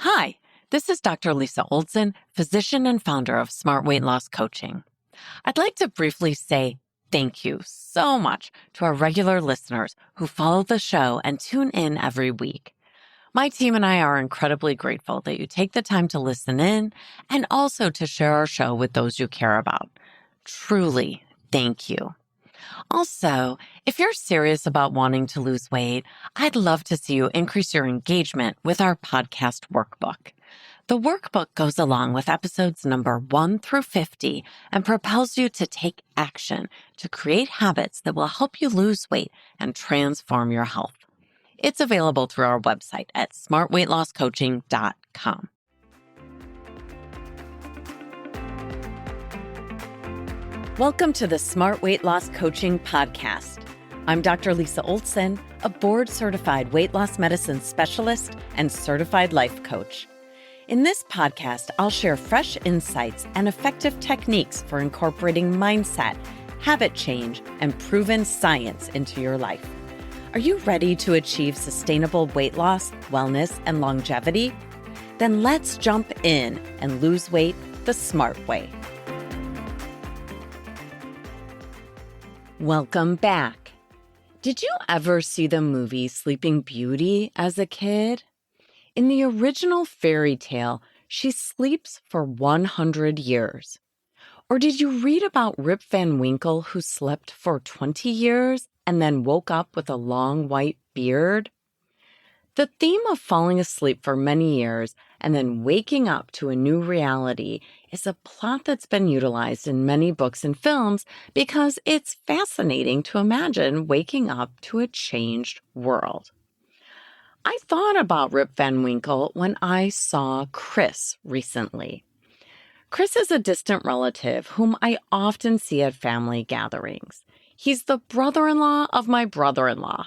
Hi, this is Dr. Lisa Olson, physician and founder of Smart Weight Loss Coaching. I'd like to briefly say thank you so much to our regular listeners who follow the show and tune in every week. My team and I are incredibly grateful that you take the time to listen in and also to share our show with those you care about. Truly, thank you. Also, if you're serious about wanting to lose weight, I'd love to see you increase your engagement with our podcast workbook. The workbook goes along with episodes number 1 through 50 and propels you to take action to create habits that will help you lose weight and transform your health. It's available through our website at smartweightlosscoaching.com. Welcome to the Smart Weight Loss Coaching Podcast. I'm Dr. Lisa Olson, a board-certified weight loss medicine specialist and certified life coach. In this podcast, I'll share fresh insights and effective techniques for incorporating mindset, habit change, and proven science into your life. Are you ready to achieve sustainable weight loss, wellness, and longevity? Then let's jump in and lose weight the smart way. Welcome back. Did you ever see the movie Sleeping Beauty as a kid? In the original fairy tale, she sleeps for 100 years. Or did you read about Rip Van Winkle who slept for 20 years and then woke up with a long white beard? The theme of falling asleep for many years and then waking up to a new reality is a plot that's been utilized in many books and films because it's fascinating to imagine waking up to a changed world. I thought about Rip Van Winkle when I saw Chris recently. Chris is a distant relative whom I often see at family gatherings. He's the brother-in-law of my brother-in-law.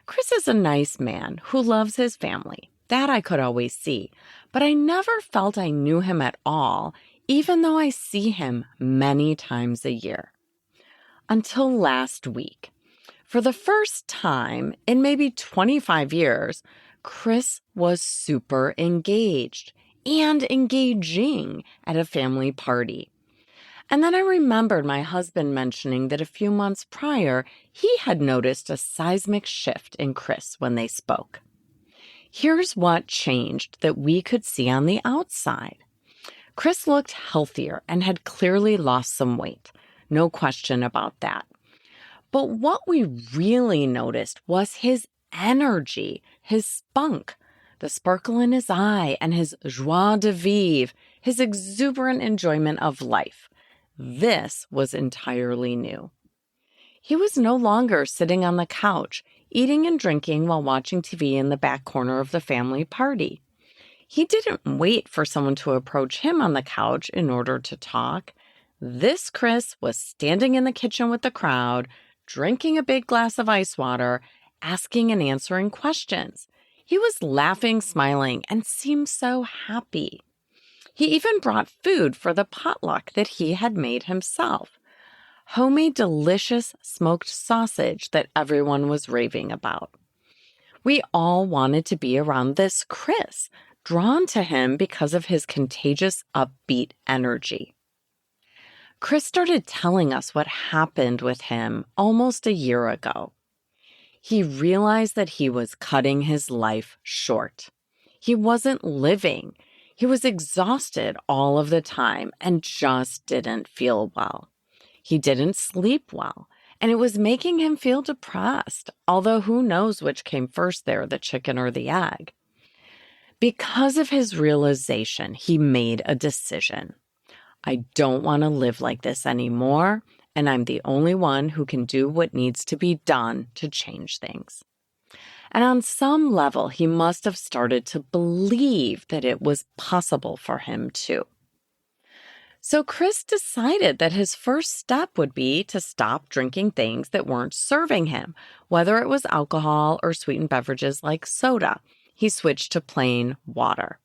Chris is a nice man who loves his family. That I could always see, but I never felt I knew him at all, even though I see him many times a year. Until last week. For the first time in maybe 25 years, Chris was super engaged and engaging at a family party. And then I remembered my husband mentioning that a few months prior, he had noticed a seismic shift in Chris when they spoke. Here's what changed that we could see on the outside. Chris looked healthier and had clearly lost some weight. No question about that. But what we really noticed was his energy, his spunk, the sparkle in his eye, and his joie de vivre, his exuberant enjoyment of life. This was entirely new. He was no longer sitting on the couch, eating and drinking while watching TV in the back corner of the family party. He didn't wait for someone to approach him on the couch in order to talk. This Chris was standing in the kitchen with the crowd, drinking a big glass of ice water, asking and answering questions. He was laughing, smiling, and seemed so happy. He even brought food for the potluck that he had made himself. Homemade delicious smoked sausage that everyone was raving about. We all wanted to be around this Chris, drawn to him because of his contagious, upbeat energy. Chris started telling us what happened with him almost a year ago. He realized that he was cutting his life short. He wasn't living. He was exhausted all of the time and just didn't feel well. He didn't sleep well, and it was making him feel depressed, although who knows which came first there, the chicken or the egg. Because of his realization, he made a decision. I don't want to live like this anymore, and I'm the only one who can do what needs to be done to change things. And on some level, he must have started to believe that it was possible for him too. So Chris decided that his first step would be to stop drinking things that weren't serving him, whether it was alcohol or sweetened beverages like soda. He switched to plain water.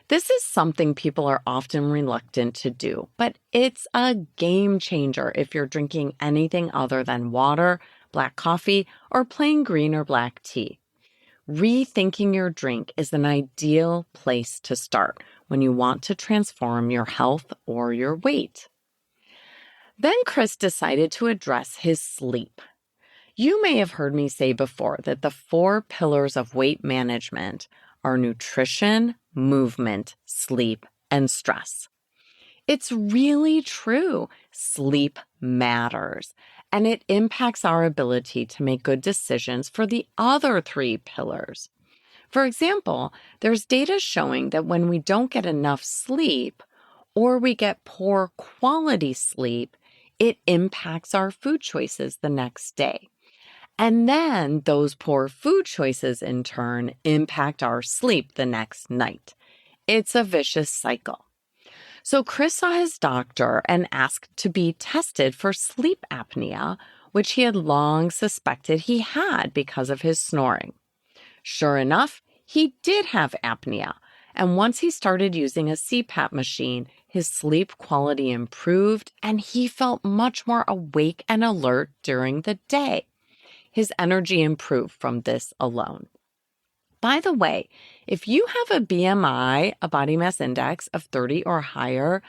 This is something people are often reluctant to do, but it's a game changer if you're drinking anything other than water, black coffee, or plain green or black tea. Rethinking your drink is an ideal place to start when you want to transform your health or your weight. Then Chris decided to address his sleep. You may have heard me say before that the 4 pillars of weight management are nutrition, movement, sleep, and stress. It's really true. Sleep matters, and it impacts our ability to make good decisions for the other 3 pillars. For example, there's data showing that when we don't get enough sleep or we get poor quality sleep, it impacts our food choices the next day. And then those poor food choices in turn impact our sleep the next night. It's a vicious cycle. So Chris saw his doctor and asked to be tested for sleep apnea, which he had long suspected he had because of his snoring. Sure enough, he did have apnea, and once he started using a CPAP machine, his sleep quality improved and he felt much more awake and alert during the day. His energy improved from this alone. By the way, if you have a BMI, a body mass index of 30 or higher,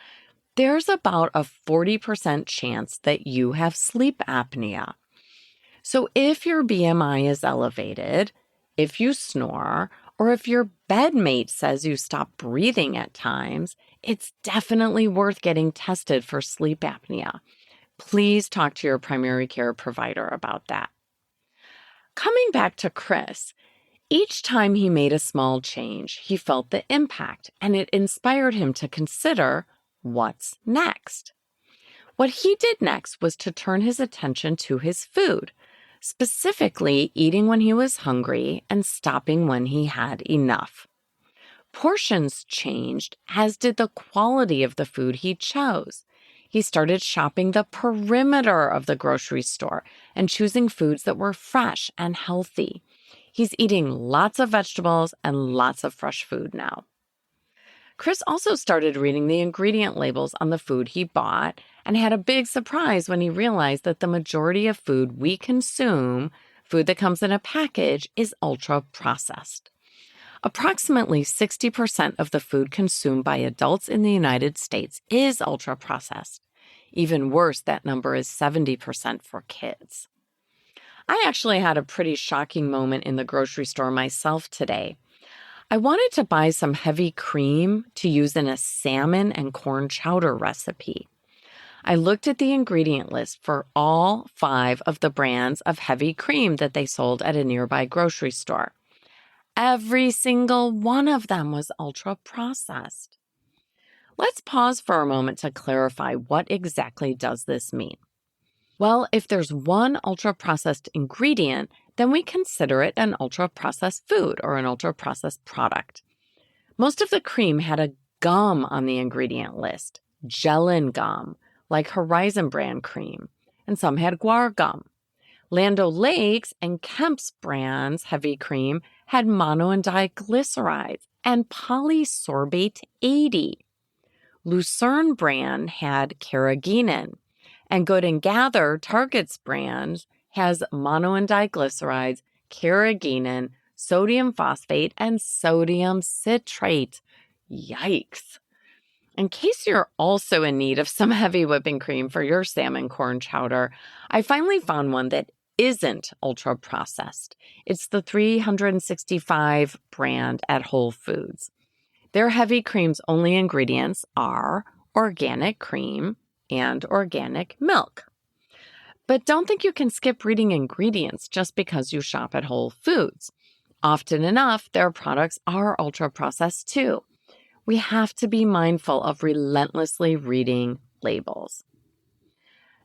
there's about a 40% chance that you have sleep apnea. So if your BMI is elevated, if you snore, or if your bedmate says you stop breathing at times, it's definitely worth getting tested for sleep apnea. Please talk to your primary care provider about that. Coming back to Chris, each time he made a small change, he felt the impact, and it inspired him to consider what's next. What he did next was to turn his attention to his food, specifically eating when he was hungry and stopping when he had enough. Portions changed, as did the quality of the food he chose. He started shopping the perimeter of the grocery store and choosing foods that were fresh and healthy. He's eating lots of vegetables and lots of fresh food now. Chris also started reading the ingredient labels on the food he bought and had a big surprise when he realized that the majority of food we consume, food that comes in a package, is ultra-processed. Approximately 60% of the food consumed by adults in the United States is ultra-processed. Even worse, that number is 70% for kids. I actually had a pretty shocking moment in the grocery store myself today. I wanted to buy some heavy cream to use in a salmon and corn chowder recipe. I looked at the ingredient list for all 5 of the brands of heavy cream that they sold at a nearby grocery store. Every single one of them was ultra-processed. Let's pause for a moment to clarify what exactly does this mean. Well, if there's one ultra-processed ingredient, then we consider it an ultra-processed food or an ultra-processed product. Most of the cream had a gum on the ingredient list, gelin gum, like Horizon brand cream, and some had guar gum. Land O'Lakes and Kemp's brands heavy cream had mono and diglycerides and polysorbate 80. Lucerne brand had carrageenan, and Good and Gather, Target's brand, has mono and diglycerides, carrageenan, sodium phosphate, and sodium citrate. Yikes. In case you're also in need of some heavy whipping cream for your salmon corn chowder, I finally found one that isn't ultra-processed. It's the 365 brand at Whole Foods. Their heavy cream's only ingredients are organic cream and organic milk. But don't think you can skip reading ingredients just because you shop at Whole Foods. Often enough, their products are ultra-processed too. We have to be mindful of relentlessly reading labels.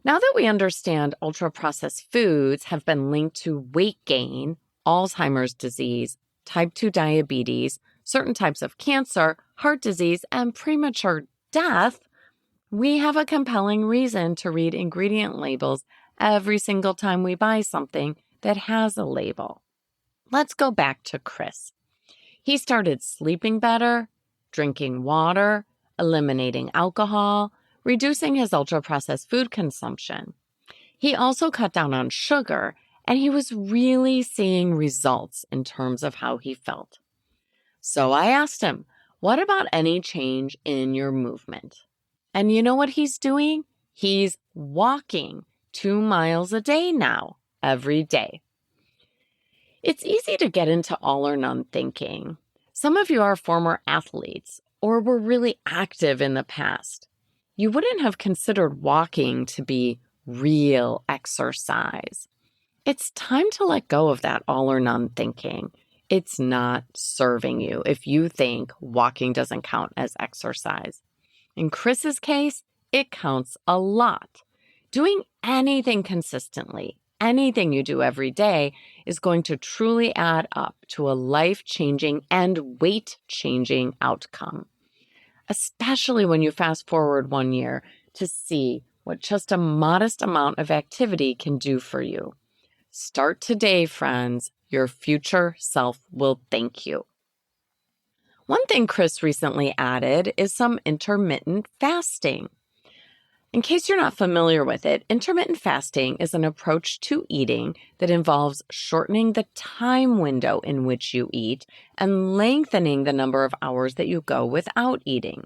Now that we understand ultra-processed foods have been linked to weight gain, Alzheimer's disease, type 2 diabetes, certain types of cancer, heart disease, and premature death, we have a compelling reason to read ingredient labels every single time we buy something that has a label. Let's go back to Chris. He started sleeping better, drinking water, eliminating alcohol, reducing his ultra-processed food consumption. He also cut down on sugar and he was really seeing results in terms of how he felt. So I asked him, what about any change in your movement? And you know what he's doing? He's walking 2 miles a day now, every day. It's easy to get into all or none thinking. Some of you are former athletes or were really active in the past. You wouldn't have considered walking to be real exercise. It's time to let go of that all or none thinking. It's not serving you if you think walking doesn't count as exercise. In Chris's case, it counts a lot. Doing anything consistently, anything you do every day, is going to truly add up to a life-changing and weight-changing outcome, especially when you fast forward 1 year to see what just a modest amount of activity can do for you. Start today, friends. Your future self will thank you. One thing Chris recently added is some intermittent fasting. In case you're not familiar with it, intermittent fasting is an approach to eating that involves shortening the time window in which you eat and lengthening the number of hours that you go without eating.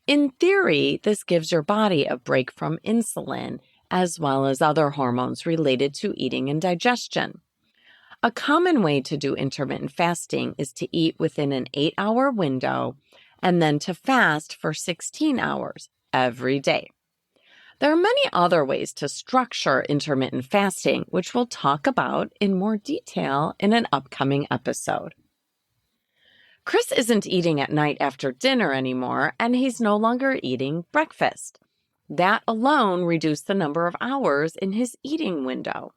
In theory, this gives your body a break from insulin, as well as other hormones related to eating and digestion. A common way to do intermittent fasting is to eat within an 8-hour window and then to fast for 16 hours every day. There are many other ways to structure intermittent fasting, which we'll talk about in more detail in an upcoming episode. Chris isn't eating at night after dinner anymore, and he's no longer eating breakfast. That alone reduced the number of hours in his eating window.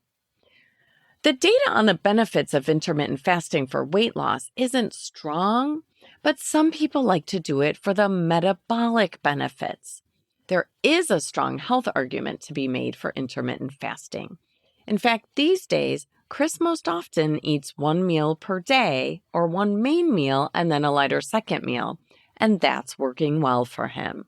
The data on the benefits of intermittent fasting for weight loss isn't strong, but some people like to do it for the metabolic benefits. There is a strong health argument to be made for intermittent fasting. In fact, these days, Chris most often eats 1 meal per day or 1 main meal and then a lighter second meal, and that's working well for him.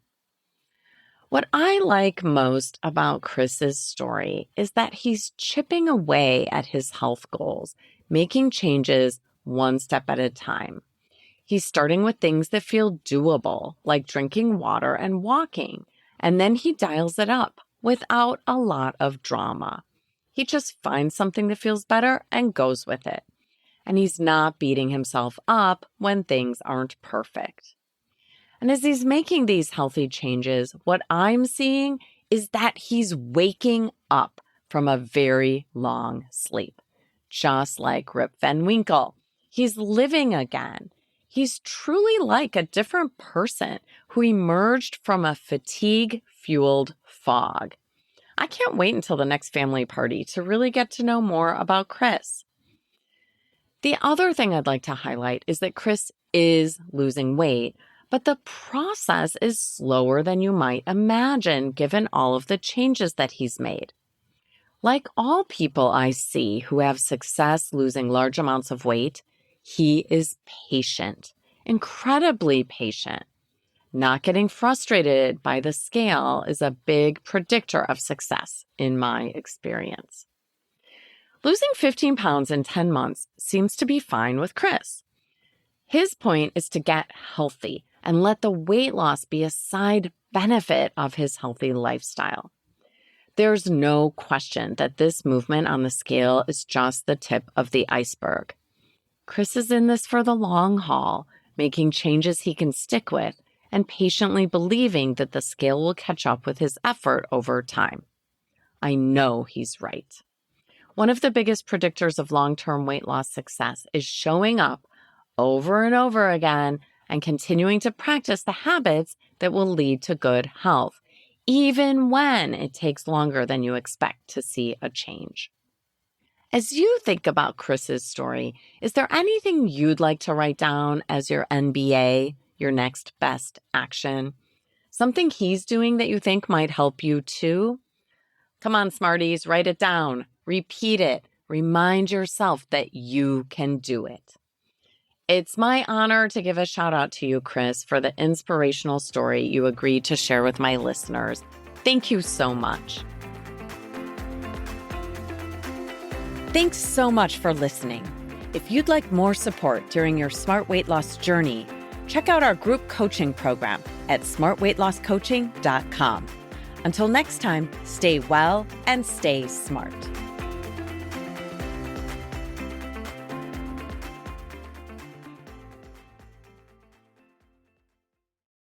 What I like most about Chris's story is that he's chipping away at his health goals, making changes one step at a time. He's starting with things that feel doable, like drinking water and walking, and then he dials it up without a lot of drama. He just finds something that feels better and goes with it. And he's not beating himself up when things aren't perfect. And as he's making these healthy changes, what I'm seeing is that he's waking up from a very long sleep. Just like Rip Van Winkle, he's living again. He's truly like a different person who emerged from a fatigue-fueled fog. I can't wait until the next family party to really get to know more about Chris. The other thing I'd like to highlight is that Chris is losing weight, but the process is slower than you might imagine given all of the changes that he's made. Like all people I see who have success losing large amounts of weight, he is patient, incredibly patient. Not getting frustrated by the scale is a big predictor of success in my experience. Losing 15 pounds in 10 months seems to be fine with Chris. His point is to get healthy and let the weight loss be a side benefit of his healthy lifestyle. There's no question that this movement on the scale is just the tip of the iceberg. Chris is in this for the long haul, making changes he can stick with and patiently believing that the scale will catch up with his effort over time. I know he's right. One of the biggest predictors of long-term weight loss success is showing up over and over again and continuing to practice the habits that will lead to good health, even when it takes longer than you expect to see a change. As you think about Chris's story, is there anything you'd like to write down as your NBA, your next best action? Something he's doing that you think might help you too? Come on, smarties, write it down, repeat it, remind yourself that you can do it. It's my honor to give a shout out to you, Chris, for the inspirational story you agreed to share with my listeners. Thank you so much. Thanks so much for listening. If you'd like more support during your smart weight loss journey, check out our group coaching program at smartweightlosscoaching.com. Until next time, stay well and stay smart.